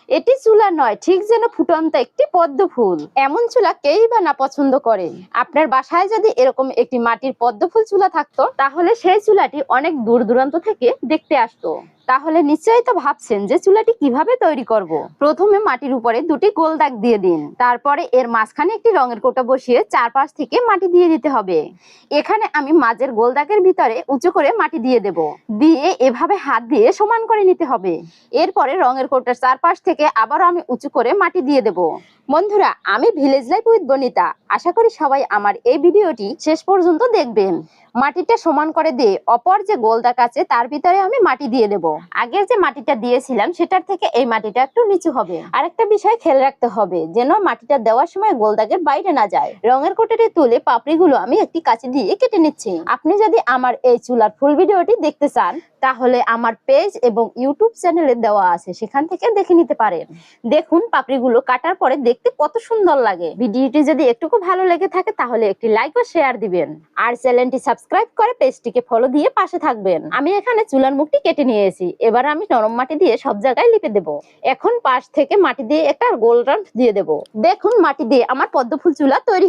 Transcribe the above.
এটি চুলা নয়, ঠিক যেন ফুটন্ত একটি পদ্ম ফুল। এমন চুলা কেই বা না পছন্দ করে। আপনার বাসায় যদি এরকম একটি মাটির পদ্ম ফুল চুলা থাকতো, তাহলে সেই চুলাটি অনেক দূর দূরান্ত থেকে দেখতে আসতো। তাহলে নিশ্চয়ই তো ভাবছেন যে চুলাটি কিভাবে তৈরি করব। প্রথমে মাটির উপরে দুটি গোল দাগ দিয়ে দিন। তারপরে এর মাঝখানে একটি রঙের কৌটা বসিয়ে চারপাশ থেকে মাটি দিয়ে দিতে হবে। এখানে আমি মাঝের গোল দাগের ভিতরে উঁচু করে মাটি দিয়ে দেব। দিয়ে এভাবে হাত দিয়ে সমান করে নিতে হবে। এরপরে রঙের কৌটার চারপাশ থেকে আবারও আমি উঁচু করে মাটি দিয়ে দেব। বন্ধুরা, আমি ভিলেজ লাইফ উইথ বনিতা। আশা করি সবাই আমার এই ভিডিওটি শেষ পর্যন্ত দেখবেন। মাটিটা সমান করে দিয়ে অপর যে গোল দাগ আছে তার ভিতরে আমি মাটি দিয়ে দেব। আগের যে মাটিটা দিয়েছিলাম সেটার থেকে এই মাটিটা একটু নিচু হবে। আরেকটা বিষয় খেয়াল রাখতে হবে, যেন মাটিটা দেওয়ার সময় গোল দাগের বাইরে না যায়। রঙের কোটাটি তুলে পাপড়িগুলো আমি একটি কাঁচি দিয়ে কেটে নিচ্ছি। আপনি যদি আমার এই চুলার ফুল ভিডিওটি দেখতে চান, তাহলে আমার পেজ এবং ইউটিউব চ্যানেলে দেওয়া আছে, সেখান থেকে দেখে নিতে পারেন। দেখুন পাপড়িগুলো কাটার পরে দেখতে কত সুন্দর লাগে। ভিডিওটি যদি একটুকু ভালো লেগে থাকে তাহলে একটি লাইক ও শেয়ার দিবেন। আর চ্যানেলটি সাবস্ক্রাইব করে পেজটিকে ফলো দিয়ে পাশে থাকবেন। আমি এখানে চুলার মুখটি কেটে নিয়েছি। এবার আমি নরম মাটি দিয়ে সব জায়গায় লিপে দেব। এখন পাশ থেকে মাটি দিয়ে একটা গোল রাউন্ড দিয়ে দেব। দেখুন মাটি দিয়ে আমার পদ্ম ফুল চুলা তৈরি